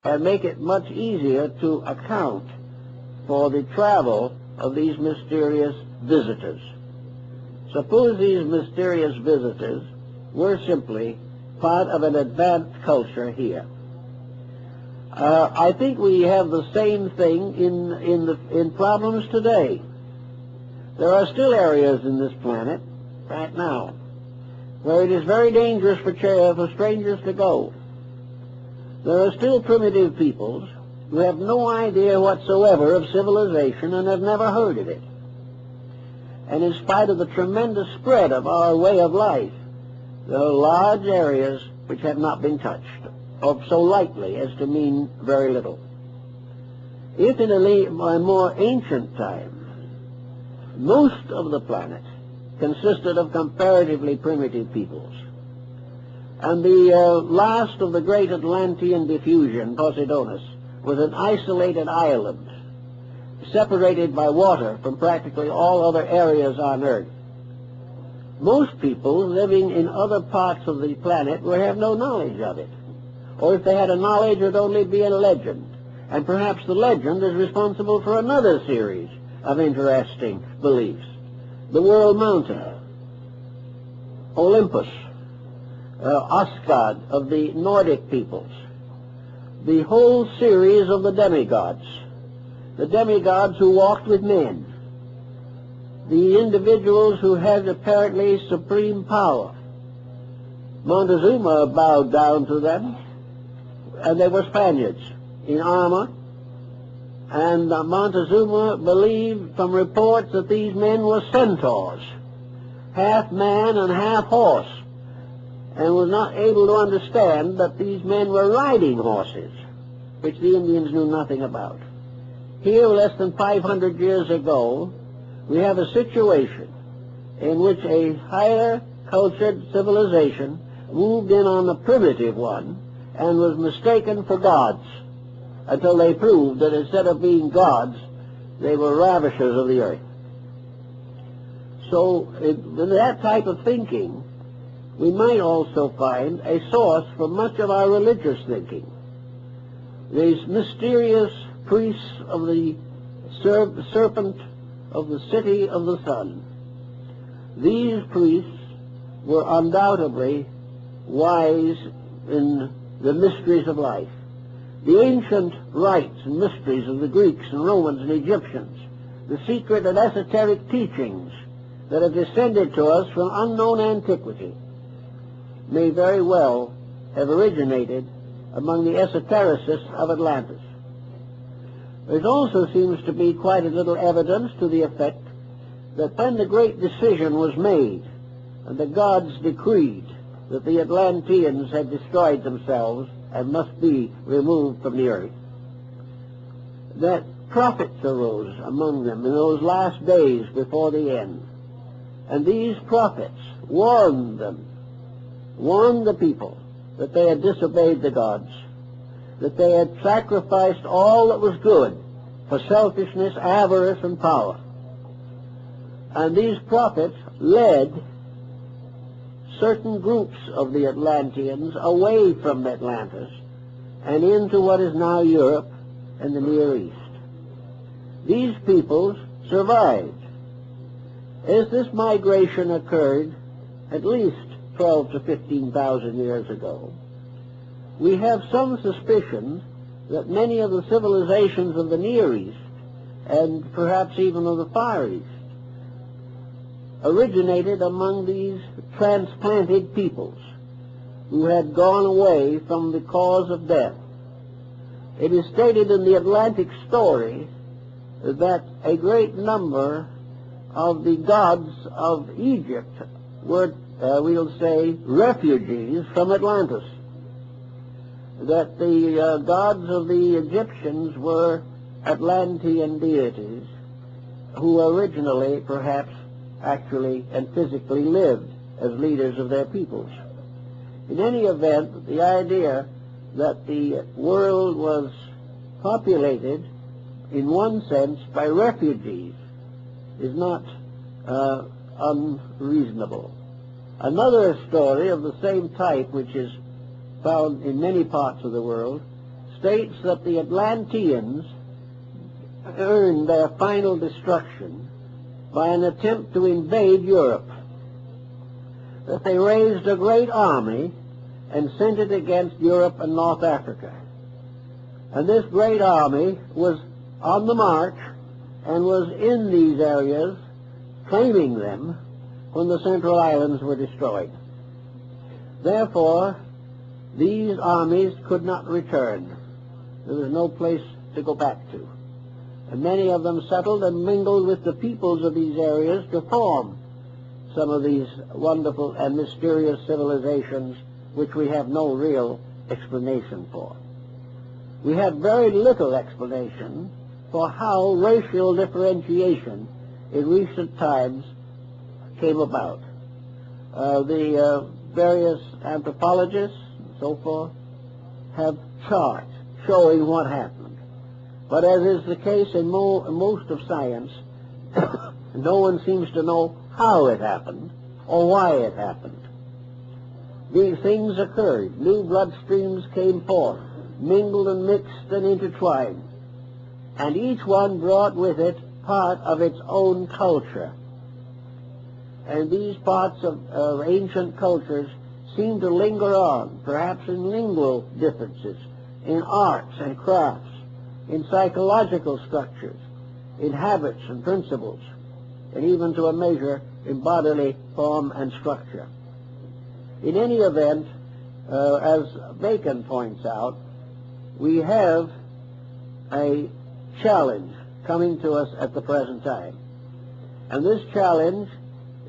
and make it much easier to account for the travel of these mysterious visitors. Suppose these mysterious visitors were simply part of an advanced culture here. I think we have the same thing in problems today. There are still areas in this planet right now where it is very dangerous for strangers to go. There are still primitive peoples who have no idea whatsoever of civilization and have never heard of it. And in spite of the tremendous spread of our way of life, there are large areas which have not been touched, or so lightly as to mean very little. If in a more ancient time, most of the planet consisted of comparatively primitive peoples, and the last of the great Atlantean diffusion, Poseidonus, was an isolated island, separated by water from practically all other areas on Earth. Most people living in other parts of the planet would have no knowledge of it. Or if they had a knowledge, it would only be a legend. And perhaps the legend is responsible for another series of interesting beliefs. The World Mountain, Olympus, Asgard of the Nordic peoples, the whole series of the demigods who walked with men, the individuals who had apparently supreme power. Montezuma bowed down to them, and they were Spaniards in armor, and Montezuma believed from reports that these men were centaurs, half man and half horse, and was not able to understand that these men were riding horses, which the Indians knew nothing about. Here, less than 500 years ago, we have a situation in which a higher cultured civilization moved in on the primitive one and was mistaken for gods until they proved that instead of being gods, they were ravishers of the earth. So in that type of thinking, we might also find a source for much of our religious thinking. These mysterious priests of the serpent of the city of the sun. These priests were undoubtedly wise in the mysteries of life. The ancient rites and mysteries of the Greeks and Romans and Egyptians, the secret and esoteric teachings that have descended to us from unknown antiquity, may very well have originated among the esotericists of Atlantis. There also seems to be quite a little evidence to the effect that when the great decision was made and the gods decreed that the Atlanteans had destroyed themselves and must be removed from the earth, that prophets arose among them in those last days before the end. And these prophets warned the people that they had disobeyed the gods, that they had sacrificed all that was good for selfishness, avarice, and power. And these prophets led certain groups of the Atlanteans away from Atlantis and into what is now Europe and the Near East. These peoples survived. As this migration occurred at least 12 to 15,000 years ago, we have some suspicion that many of the civilizations of the Near East, and perhaps even of the Far East, originated among these transplanted peoples who had gone away from the cause of death. It is stated in the Atlantic story that a great number of the gods of Egypt were, we'll say, refugees from Atlantis. That the gods of the Egyptians were Atlantean deities who originally, perhaps, actually and physically lived as leaders of their peoples. In any event, the idea that the world was populated in one sense by refugees is not unreasonable. Another story of the same type, which is found in many parts of the world, states that the Atlanteans earned their final destruction by an attempt to invade Europe, that they raised a great army and sent it against Europe and North Africa. And this great army was on the march and was in these areas, claiming them, when the Central Islands were destroyed. Therefore, these armies could not return. There was no place to go back to. And many of them settled and mingled with the peoples of these areas to form some of these wonderful and mysterious civilizations which we have no real explanation for. We have very little explanation for how racial differentiation in recent times came about. The various anthropologists and so forth have charts showing what happened. But as is the case in most of science, no one seems to know how it happened or why it happened. These things occurred. New bloodstreams came forth, mingled and mixed and intertwined, and each one brought with it part of its own culture. And these parts of ancient cultures seem to linger on, perhaps in lingual differences, in arts and crafts, in psychological structures, in habits and principles, and even to a measure in bodily form and structure. In any event, as Bacon points out, we have a challenge coming to us at the present time. And this challenge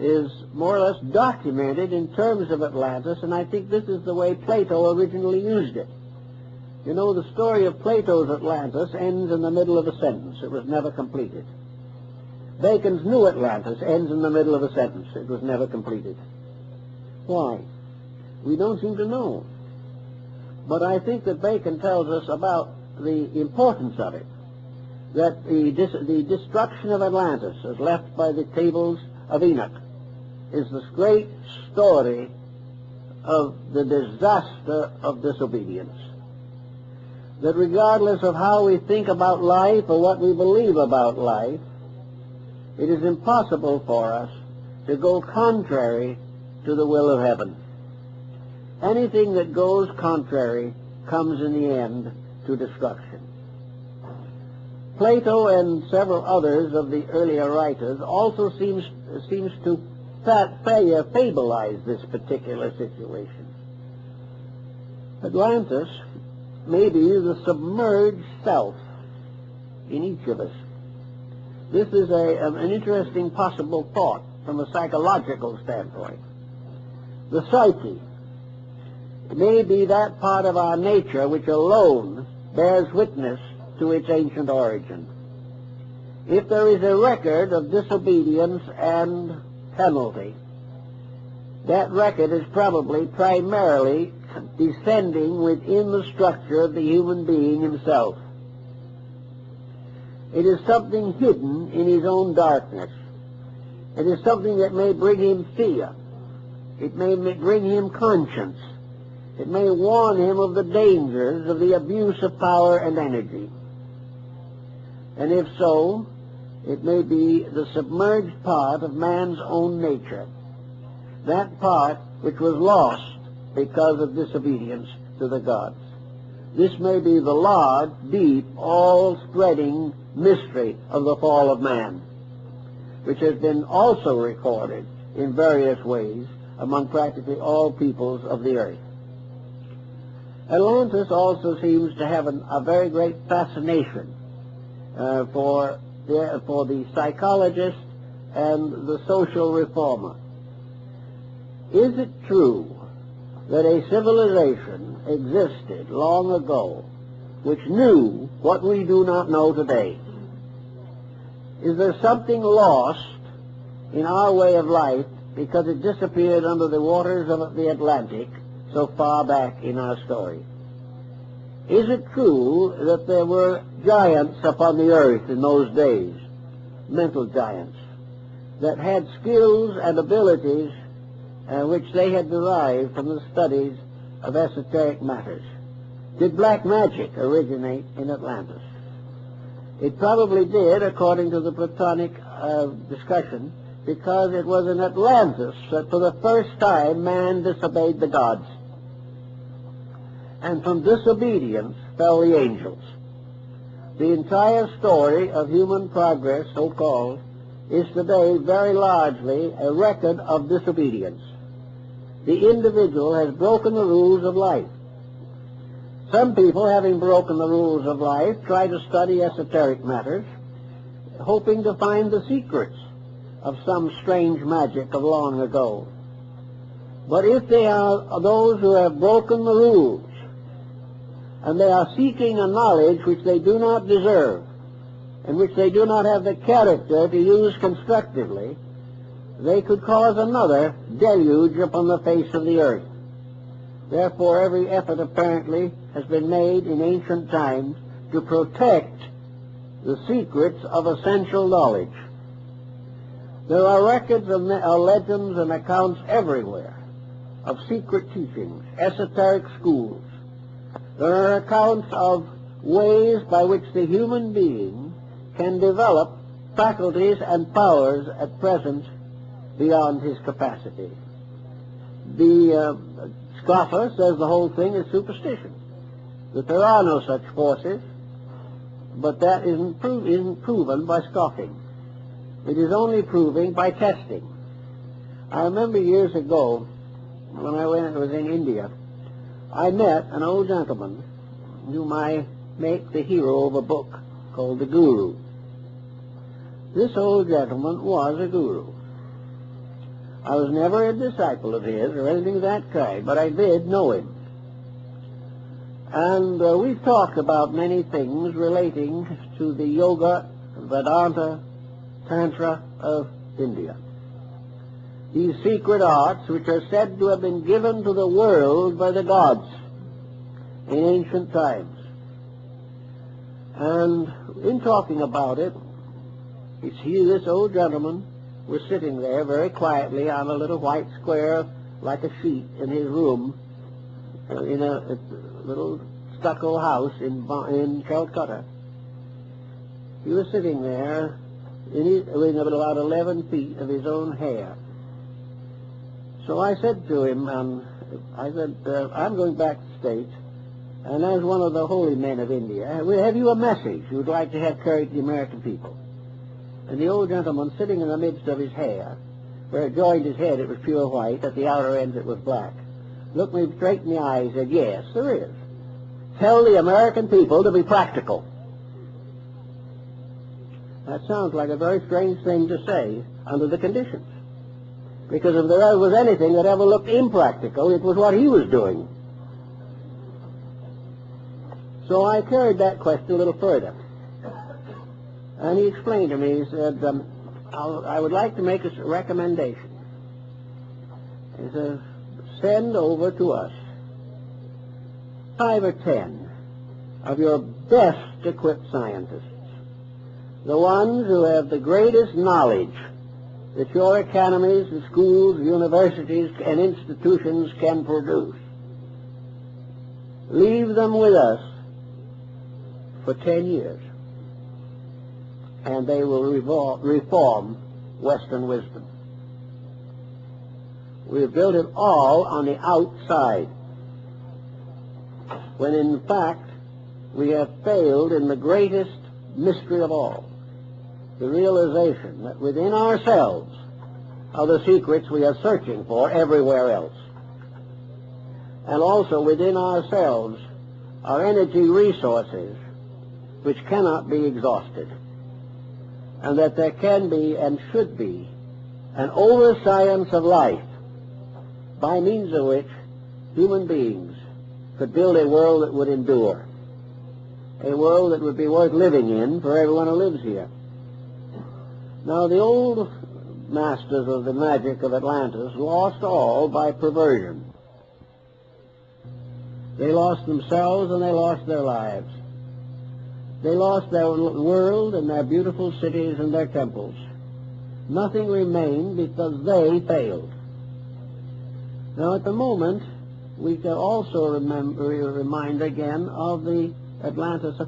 is more or less documented in terms of Atlantis, and I think this is the way Plato originally used it. You know, the story of Plato's Atlantis ends in the middle of a sentence. It was never completed. Bacon's New Atlantis ends in the middle of a sentence. It was never completed. Why? We don't seem to know. But I think that Bacon tells us about the importance of it, that the destruction of Atlantis, as left by the tables of Enoch, is this great story of the disaster of disobedience. That regardless of how we think about life or what we believe about life, it is impossible for us to go contrary to the will of heaven. Anything that goes contrary comes in the end to destruction. Plato and several others of the earlier writers also seems to fableize this particular situation. Atlantis may be the submerged self in each of us. This is an interesting possible thought from a psychological standpoint. The psyche may be that part of our nature which alone bears witness to its ancient origin. If there is a record of disobedience and penalty, that record is probably primarily descending within the structure of the human being himself. It is something hidden in his own darkness. It is something that may bring him fear. It may bring him conscience. It may warn him of the dangers of the abuse of power and energy. And if so, it may be the submerged part of man's own nature, that part which was lost because of disobedience to the gods. This may be the large, deep, all-spreading mystery of the fall of man, which has been also recorded in various ways among practically all peoples of the earth. Atlantis also seems to have a very great fascination for the psychologist and the social reformer. Is it true that a civilization existed long ago which knew what we do not know today? Is there something lost in our way of life because it disappeared under the waters of the Atlantic so far back in our story? Is it true that there were giants upon the earth in those days, mental giants, that had skills and abilities which they had derived from the studies of esoteric matters? Did black magic originate in Atlantis? It probably did, according to the Platonic discussion, because it was in Atlantis that for the first time man disobeyed the gods. And from disobedience fell the angels. The entire story of human progress, so-called, is today very largely a record of disobedience. The individual has broken the rules of life. Some people, having broken the rules of life, try to study esoteric matters, hoping to find the secrets of some strange magic of long ago. But if they are those who have broken the rules, and they are seeking a knowledge which they do not deserve, and which they do not have the character to use constructively, they could cause another deluge upon the face of the earth. Therefore, every effort apparently has been made in ancient times to protect the secrets of essential knowledge. There are records and legends and accounts everywhere of secret teachings, esoteric schools. There are accounts of ways by which the human being can develop faculties and powers at present beyond his capacity. The scoffer says the whole thing is superstition, that there are no such forces, but that isn't proven by scoffing. It is only proving by testing. I remember years ago, when I was in India, I met an old gentleman whom I make the hero of a book called The Guru. This old gentleman was a guru. I was never a disciple of his or anything of that kind, but I did know him. And we've talked about many things relating to the yoga, Vedanta, Tantra of India. These secret arts which are said to have been given to the world by the gods in ancient times. And in talking about it, this old gentleman was sitting there very quietly on a little white square like a sheet in his room in a little stucco house in Calcutta. He was sitting there in about 11 feet of his own hair. So I said to him, I'm going back to the States, and as one of the holy men of India, have you a message you would like to have carried to the American people? And the old gentleman, sitting in the midst of his hair, where it joined his head it was pure white, at the outer ends it was black, looked me straight in the eye and said, yes, there is. Tell the American people to be practical. That sounds like a very strange thing to say under the conditions. Because if there was anything that ever looked impractical, it was what he was doing. So I carried that question a little further. And he explained to me, he said, I would like to make a recommendation. He says, send over to us 5 or 10 of your best equipped scientists, the ones who have the greatest knowledge that your academies and schools, universities, and institutions can produce. Leave them with us for 10 years, and they will reform Western wisdom. We've built it all on the outside, when in fact we have failed in the greatest mystery of all, the realization that within ourselves are the secrets we are searching for everywhere else. And also within ourselves are energy resources which cannot be exhausted. And that there can be and should be an over-science of life by means of which human beings could build a world that would endure, a world that would be worth living in for everyone who lives here. Now, the old masters of the magic of Atlantis lost all by perversion. They lost themselves and they lost their lives. They lost their world and their beautiful cities and their temples. Nothing remained because they failed. Now, at the moment, we can also remind again of the Atlantis